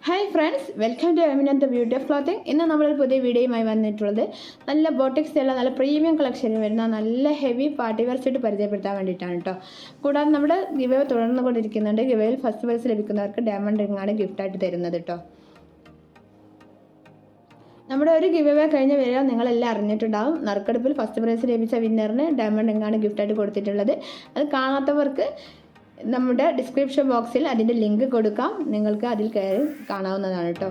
Hi friends, welcome to eminent beauty of clothing. ഇന്ന് നമ്മളൊരു പുതിയ വീഡിയോയുമായി വന്നിട്ടുള്ളത് നല്ല ബോട്ടിക്സ് ഉള്ള നല്ല പ്രീമിയം കളക്ഷനിൽ വരുന്ന നല്ല ഹെവി പാർട്ടി വെയർ സെറ്റ് പരിചയപ്പെടുത്താൻ വേണ്ടിയിട്ടാണ് കേട്ടോ. കൂടാതെ നമ്മുടെ ഗിവ് തുടർന്നു കൊണ്ടിരിക്കുന്നുണ്ട്. ഗിവയിൽ ഫസ്റ്റ് പ്രൈസ് ലഭിക്കുന്നവർക്ക് ഡയമണ്ട് റിംഗാണ് ഗിഫ്റ്റായിട്ട് തരുന്നത് കേട്ടോ. നമ്മുടെ ഒരു ഗിവ് കഴിഞ്ഞ വരെ നിങ്ങളെല്ലാം അറിഞ്ഞിട്ടുണ്ടാകും. നറുക്കെടുപ്പിൽ ഫസ്റ്റ് പ്രൈസ് ലഭിച്ച വിന്നറിന് ഡയമണ്ട് റിംഗാണ് ഗിഫ്റ്റായിട്ട് കൊടുത്തിട്ടുള്ളത്. അത് കാണാത്തവർക്ക് നമ്മുടെ ഡിസ്ക്രിപ്ഷൻ ബോക്സിൽ അതിൻ്റെ ലിങ്ക് കൊടുക്കാം, നിങ്ങൾക്ക് അതിൽ കയറി കാണാവുന്നതാണ് കേട്ടോ.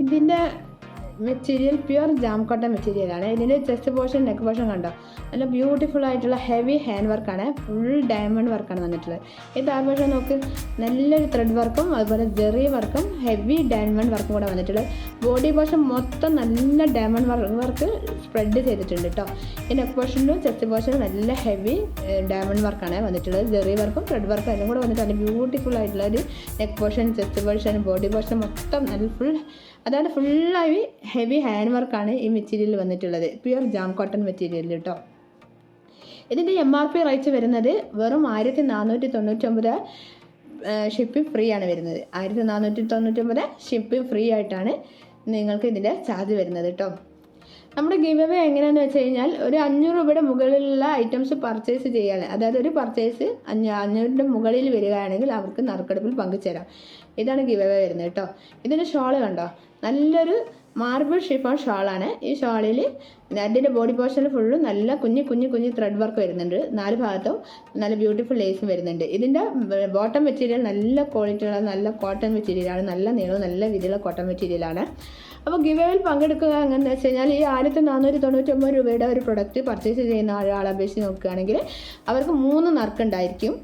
ഇതിൻ്റെ മെറ്റീരിയൽ പ്യുവർ ജാം കോട്ടൺ മെറ്റീരിയലാണ്. ഇതിൻ്റെ ചെസ്റ്റ് പോർഷൻ, നെക്ക് പോർഷൻ കണ്ടോ, നല്ല ബ്യൂട്ടിഫുൾ ആയിട്ടുള്ള ഹെവി ഹാൻഡ് വർക്കാണ്. ഫുൾ ഡയമണ്ട് വർക്കാണ് വന്നിട്ടുള്ളത്. ഈ താഴെ പോർഷൻ നോക്ക്, നല്ലൊരു ത്രെഡ് വർക്കും അതുപോലെ ജെറി വർക്കും ഹെവി ഡയമണ്ട് വർക്കും കൂടെ വന്നിട്ടുള്ളത്. ബോഡി പോർഷൻ മൊത്തം നല്ല ഡയമണ്ട് വർക്ക് സ്പ്രെഡ് ചെയ്തിട്ടുണ്ട് കേട്ടോ. ഈ നെക്ക് പോർഷനിലും ചെസ്റ്റ് പോർഷനും നല്ല ഹെവി ഡയമണ്ട് വർക്കാണ് വന്നിട്ടുള്ളത്. ജെറി വർക്കും ത്രെഡ് വർക്കും എല്ലാം കൂടെ വന്നിട്ട് നല്ല ബ്യൂട്ടിഫുൾ ആയിട്ടുള്ള ഒരു neck portion, chest portion, body portion മൊത്തം നല്ല ഫുള്ളായി ഹെവി ഹാൻഡ് വർക്കാണ് ഈ മെറ്റീരിയൽ വന്നിട്ടുള്ളത്. പ്യുവർ ജാം കോട്ടൺ മെറ്റീരിയൽ കേട്ടോ. ഇതിൻ്റെ MRP റേറ്റ് വരുന്നത് വെറും 1499. ഷിപ്പിംഗ് ഫ്രീ ആണ് വരുന്നത്. 1499 ഷിപ്പിംഗ് ഫ്രീ ആയിട്ടാണ് നിങ്ങൾക്ക് ഇതിൻ്റെ ചാർജ് വരുന്നത് കേട്ടോ. നമ്മുടെ ഗിവ് അവേ എങ്ങനെയാണെന്ന് വെച്ച് കഴിഞ്ഞാൽ ഒരു 500 രൂപയുടെ മുകളിലുള്ള ഐറ്റംസ് പർച്ചേസ് ചെയ്യാണ്, അതായത് ഒരു പർച്ചേസ് 500 മുകളിൽ വരികയാണെങ്കിൽ അവർക്ക് നറുക്കെടുപ്പിൽ പങ്കുചേരാം. ഇതാണ് ഗിവ് അവേ വരുന്നത് കേട്ടോ. ഇതിൻ്റെ ഷോള് കണ്ടോ, നല്ലൊരു മാർബിൾ ഷിഫോൺ ഷാളാണ്. ഈ ഷാളിൽ അതിൻ്റെ ബോഡി പോർഷനിൽ ഫുള്ളും നല്ല കുഞ്ഞു ത്രെഡ് വർക്ക് വരുന്നുണ്ട്. 4 ഭാഗത്തും നല്ല ബ്യൂട്ടിഫുൾ ലേസും വരുന്നുണ്ട്. ഇതിൻ്റെ ബോട്ടം മെറ്റീരിയൽ നല്ല ക്വാളിറ്റിയുള്ള നല്ല കോട്ടൺ മെറ്റീരിയലാണ്. നല്ല നീളവും നല്ല വീതിയുള്ള കോട്ടൺ മെറ്റീരിയലാണ്. അപ്പോൾ ഗിവേയിൽ പങ്കെടുക്കുക എങ്ങനെയാണെന്ന് വെച്ച് കഴിഞ്ഞാൽ ഈ 1499 രൂപയുടെ ഒരു പ്രൊഡക്റ്റ് പർച്ചേസ് ചെയ്യുന്ന ഒരാളെ അപേക്ഷിച്ച് നോക്കുകയാണെങ്കിൽ അവർക്ക് 3 നറുക്കുണ്ടായിരിക്കും.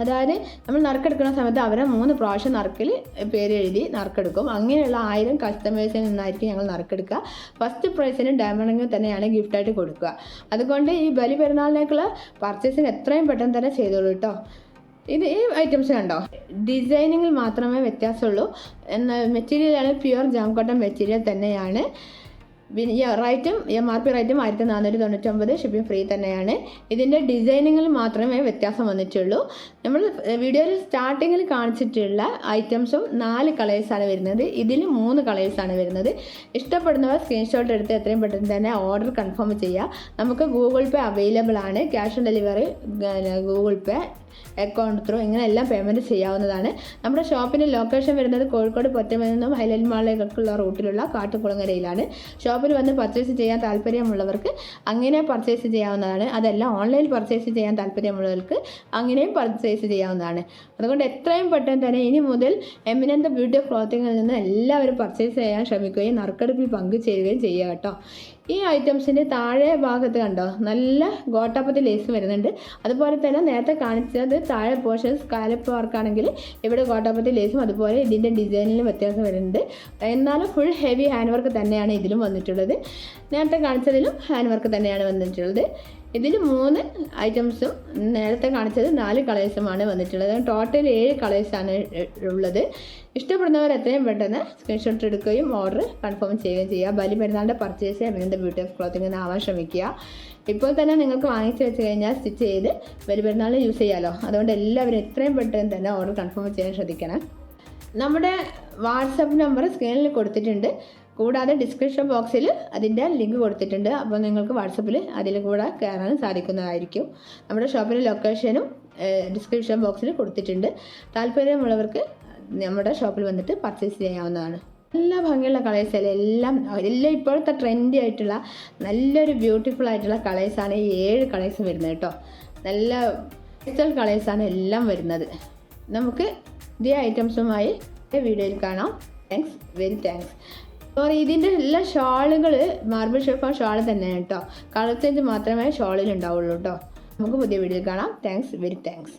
അതായത് നമ്മൾ നറുക്കെടുക്കുന്ന സമയത്ത് അവരെ 3 പ്രാവശ്യം നറുക്കിൽ പേര് എഴുതി നറുക്കെടുക്കും. അങ്ങനെയുള്ള 1000 കസ്റ്റമേഴ്സിൽ നിന്നായിരിക്കും ഞങ്ങൾ നറുക്കെടുക്കുക. ഫസ്റ്റ് പ്രൈസിന് ഡയമണ്ട് തന്നെയാണ് ഗിഫ്റ്റായിട്ട് കൊടുക്കുക. അതുകൊണ്ട് ഈ ബലി പെരുന്നാളിനേക്കുള്ള പർച്ചേസിങ് എത്രയും പെട്ടെന്ന് തന്നെ ചെയ്തോളൂ കേട്ടോ. ഈ ഐറ്റംസ് കണ്ടോ, ഡിസൈനിങ്ങിൽ മാത്രമേ വ്യത്യാസമുള്ളൂ. എന്നാൽ മെറ്റീരിയലാണ് പ്യുവർ ജാം കോട്ടൺ മെറ്റീരിയൽ തന്നെയാണ്. റേറ്റും MRP റേറ്റും 1499, ഷിപ്പിംഗ് ഫ്രീ തന്നെയാണ്. ഇതിൻ്റെ ഡിസൈനിങ്ങിൽ മാത്രമേ വ്യത്യാസം വന്നിട്ടുള്ളൂ. നമ്മൾ വീഡിയോയിൽ സ്റ്റാർട്ടിങ്ങിൽ കാണിച്ചിട്ടുള്ള ഐറ്റംസും 4 കളേഴ്സാണ് വരുന്നത്. ഇതിൽ 3 കളേഴ്സാണ് വരുന്നത്. ഇഷ്ടപ്പെടുന്നവർ സ്ക്രീൻഷോട്ട് എടുത്ത് എത്രയും പെട്ടെന്ന് തന്നെ ഓർഡർ കൺഫേം ചെയ്യുക. നമുക്ക് ഗൂഗിൾ പേ അവൈലബിൾ ആണ്. Cash on delivery, Google pay, account through ഇങ്ങനെ എല്ലാം പേയ്മെൻറ്റ് ചെയ്യാവുന്നതാണ്. നമ്മുടെ ഷോപ്പിൻ്റെ ലൊക്കേഷൻ വരുന്നത് കോഴിക്കോട് പൊറ്റമയിൽ നിന്നും ഹൈലൈറ്റ് മാളിലേക്കുള്ള റൂട്ടിലുള്ള കാട്ടുകുളങ്ങരയിലാണ്. ഷോപ്പിൽ വന്ന് പർച്ചേസ് ചെയ്യാൻ താല്പര്യമുള്ളവർക്ക് അങ്ങനെ പർച്ചേസ് ചെയ്യാവുന്നതാണ്. അതല്ല, ഓൺലൈൻ പർച്ചേസ് ചെയ്യാൻ താല്പര്യമുള്ളവർക്ക് അങ്ങനെയും പർച്ചേസ് ചെയ്യാവുന്നതാണ്. അതുകൊണ്ട് എത്രയും പെട്ടെന്ന് തന്നെ ഇനി മുതൽ എമിനന്റ് ബ്യൂട്ടി ഓഫ് ക്ലോത്തിങ്ങിൽ നിന്ന് എല്ലാവരും പർച്ചേസ് ചെയ്യാൻ ശ്രമിക്കുകയും നറുക്കെടുപ്പിൽ പങ്കുചേരുകയും ചെയ്യുക കേട്ടോ. ഈ ഐറ്റംസിൻ്റെ താഴെ ഭാഗത്ത് കണ്ടോ, നല്ല ഗോട്ടാപ്പത്തി ലേസ് വരുന്നുണ്ട്. അതുപോലെ തന്നെ നേരത്തെ കാണിച്ചത് താഴെ പോർഷൻ സ്കാലപ്പ് വർക്കാണെങ്കിൽ ഇവിടെ ഗോട്ടാപ്പത്തി ലേസും അതുപോലെ ഇതിൻ്റെ ഡിസൈനിലും വ്യത്യാസം വരുന്നുണ്ട്. എന്നാലും ഫുൾ ഹെവി ഹാൻഡ് വർക്ക് തന്നെയാണ് ഇതിലും വന്നിട്ടുള്ളത്. നേരത്തെ കാണിച്ചതിലും ഹാൻഡ് വർക്ക് തന്നെയാണ് വന്നിട്ടുള്ളത്. ഇതിൽ 3 ഐറ്റംസും നേരത്തെ കാണിച്ചത് 4 കളേഴ്സുമാണ് വന്നിട്ടുള്ളത്. ടോട്ടൽ 7 കളേഴ്സാണ് ഉള്ളത്. ഇഷ്ടപ്പെടുന്നവർ എത്രയും പെട്ടെന്ന് സ്ക്രീൻഷോട്ട് എടുക്കുകയും ഓർഡർ കൺഫേം ചെയ്യുകയും ചെയ്യുക. ബലിപെരുന്നാളിൻ്റെ purchase Abhinanda beauty of clothing എന്ന് ആവാൻ ശ്രമിക്കുക. ഇപ്പോൾ തന്നെ നിങ്ങൾക്ക് വാങ്ങിച്ച് വെച്ച് കഴിഞ്ഞാൽ സ്റ്റിച്ച് ചെയ്ത് ബലിപെരുന്നാളിന് യൂസ് ചെയ്യാമല്ലോ. അതുകൊണ്ട് എല്ലാവരും എത്രയും പെട്ടെന്ന് തന്നെ ഓർഡർ കൺഫേം ചെയ്യാൻ ശ്രദ്ധിക്കണം. നമ്മുടെ വാട്സപ്പ് നമ്പർ സ്ക്രീനിൽ കൊടുത്തിട്ടുണ്ട്. കൂടാതെ ഡിസ്ക്രിപ്ഷൻ ബോക്സിൽ അതിൻ്റെ ലിങ്ക് കൊടുത്തിട്ടുണ്ട്. അപ്പോൾ നിങ്ങൾക്ക് വാട്സപ്പിൽ അതിൽ കൂടെ കയറാൻ സാധിക്കുന്നതായിരിക്കും. നമ്മുടെ ഷോപ്പിൻ്റെ ലൊക്കേഷനും ഡിസ്ക്രിപ്ഷൻ ബോക്സിൽ കൊടുത്തിട്ടുണ്ട്. താല്പര്യമുള്ളവർക്ക് നമ്മുടെ ഷോപ്പിൽ വന്നിട്ട് പർച്ചേസ് ചെയ്യാവുന്നതാണ്. നല്ല ഭംഗിയുള്ള കളേഴ്സ് എല്ലാം ഇപ്പോഴത്തെ ട്രെൻഡി ആയിട്ടുള്ള നല്ലൊരു ബ്യൂട്ടിഫുൾ ആയിട്ടുള്ള കളേഴ്സാണ് ഈ 7 കളേഴ്സ് വരുന്നത് കേട്ടോ. നല്ല പേസ്റ്റൽ കളേഴ്സാണ് എല്ലാം വരുന്നത്. നമുക്ക് ഇതേ ഐറ്റംസുമായി വീഡിയോയിൽ കാണാം. Thanks, very thanks. ഇതിൻ്റെ എല്ലാ ഷാളുകൾ മാർബിൾ ഷെഫാൻ ഷാൾ തന്നെയാണ് കേട്ടോ. കളർ ചേഞ്ച് മാത്രമേ ഷാളിൽ ഉണ്ടാവുള്ളൂ കേട്ടോ. നമുക്ക് പുതിയ വീഡിയോയിൽ കാണാം. Thanks, very thanks.